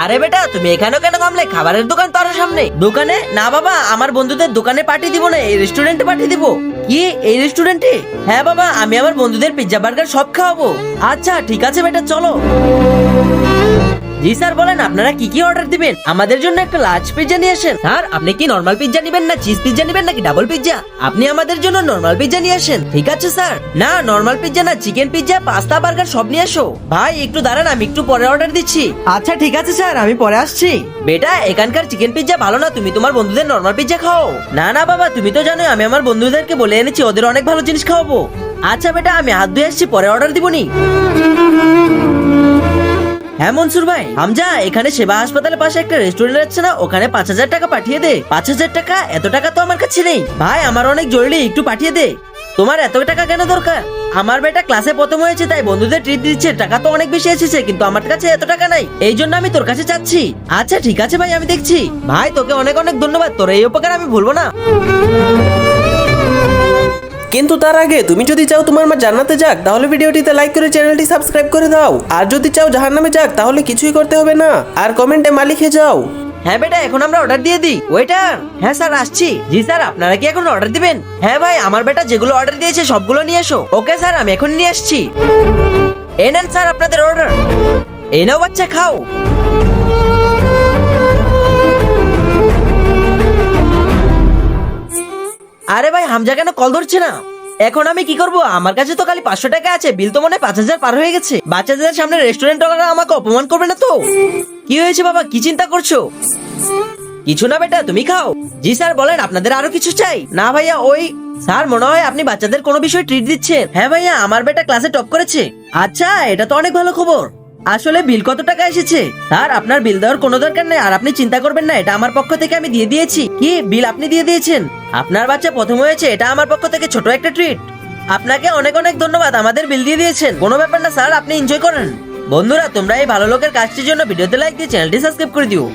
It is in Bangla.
আরে বেটা তুমি এখানে কেন থামলে? খাবারের দোকান তো আরো সামনে। দোকানে না বাবা, আমার বন্ধুদের দোকানে পার্টি দিব না, এই রেস্টুরেন্টে পার্টি দিব। কি এই রেস্টুরেন্টে? হ্যাঁ বাবা, আমি আমার বন্ধুদের পিৎজা বার্গার সব খাওয়াবো। আচ্ছা ঠিক আছে বেটা, চলো। জি স্যার বলেন, আপনারা কি কি অর্ডার দিবেন? আমাদের জন্য একটা লার্জ পিৎজা নিয়ে আসেন। স্যার আপনি কি নরমাল পিৎজা নেবেন না চিজ পিৎজা নেবেন নাকি ডাবল পিৎজা? আপনি আমাদের জন্য নরমাল পিৎজা নিয়ে আসেন। ঠিক আছে স্যার। না নরমাল পিৎজা না, চিকেন পিৎজা, পাস্তা, বার্গার সব নিয়ে আসো। ভাই একটু দাঁড়ান, আমি একটু পরে অর্ডার দিচ্ছি। আচ্ছা ঠিক আছে স্যার, আমি পরে আসছি। বেটা এখানকার চিকেন পিৎজা ভালো না, তুমি তোমার বন্ধুদের নরমাল পিৎজা খাও। না না বাবা, তুমি তো জানোই আমি আমার বন্ধুদেরকে বলে এনেছি ওদের অনেক ভালো জিনিস খাওয়াবো। আচ্ছা বেটা আমি হাত ধুয়ে আসছি, পরে অর্ডার দিবনি। হ্যাঁ মনসুর ভাই, হামজা এখানে সেবা হাসপাতালের পাশে একটা রেস্টুরেন্ট আছে না, ওখানে 5,000 টাকা পাঠিয়ে দে। 5,000 টাকা? এত টাকা তো আমার কাছে নেই ভাই, আমার অনেক জরুরি, একটু পাঠিয়ে দে। তোমার এত টাকা কেন দরকার? আমার বেটা ক্লাসে প্রথম হয়েছে তাই বন্ধুদের ট্রিট দিচ্ছে, টাকা তো অনেক বেশি এসেছে, কিন্তু আমার কাছে এত টাকা নাই, এই জন্য আমি তোর কাছে চাচ্ছি। আচ্ছা ঠিক আছে ভাই, আমি দেখছি। ভাই তোকে অনেক অনেক ধন্যবাদ, তোর এই উপকার আমি ভুলবো না। কিন্তু তার আগে তুমি যদি চাও তোমার মা জান্নাতে যাক, তাহলে ভিডিওটিতে লাইক করে চ্যানেলটি সাবস্ক্রাইব করে দাও। আর যদি চাও জাহান্নামে যাক, তাহলে কিছুই করতে হবে না, আর কমেন্টে মা লিখে যাও। হ্যাঁ বেটা এখন আমরা অর্ডার দিয়ে দিই। ওয়েটার। হ্যাঁ স্যার আসছি। জি স্যার, আপনারা কি এখন অর্ডার দিবেন? হ্যাঁ ভাই, আমার বেটা যেগুলো অর্ডার দিয়েছে সবগুলো নিয়ে এসো। ওকে স্যার, আমি এখন নিয়ে আসছি। এই নেন স্যার আপনাদের অর্ডার। এই নাও বাচ্চা, খাও। আরে ভাই হামজা কেন কল ধরছে না? এখন আমি কি করব? আমার কাছে তো খালি 500 টাকা আছে, বিল তো মনে হয় 5,000 পার হয়ে গেছে। বাচ্চাদের সামনে রেস্টুরেন্ট ওরা আমাকে অপমান করবে না তো? কি হয়েছে বাবা, কি চিন্তা করছো? কিছু না বেটা, তুমি খাও। জি স্যার বলেন, আপনাদের আরো কিছু চাই? না ভাইয়া ওই স্যার মনে হয় আপনি বাচ্চাদের কোনো বিষয়ে ট্রিট দিচ্ছেন। হ্যাঁ ভাইয়া, আমার বেটা ক্লাসে টপ করেছে। আচ্ছা এটা তো অনেক ভালো খবর। আসলে বিল কত টাকা এসেছে? স্যার আপনার বিল দেওয়ার কোনো দরকার নেই, আর আপনি চিন্তা করবেন না, এটা আমার পক্ষ থেকে আমি দিয়ে দিয়েছি। কি বিল আপনি দিয়ে দিয়েছেন? আপনার বাচ্চা প্রথম হয়েছে, এটা আমার পক্ষ থেকে ছোট একটা ট্রিট। আপনাকে অনেক অনেক ধন্যবাদ, আমাদের বিল দিয়ে দিয়েছেন। কোনো ব্যাপার না স্যার, আপনি এনজয় করেন। বন্ধুরা তোমরা এই ভালো লোকের কাজটির জন্য ভিডিওতে লাইক দিয়ে চ্যানেলটি সাবস্ক্রাইব করে দিও।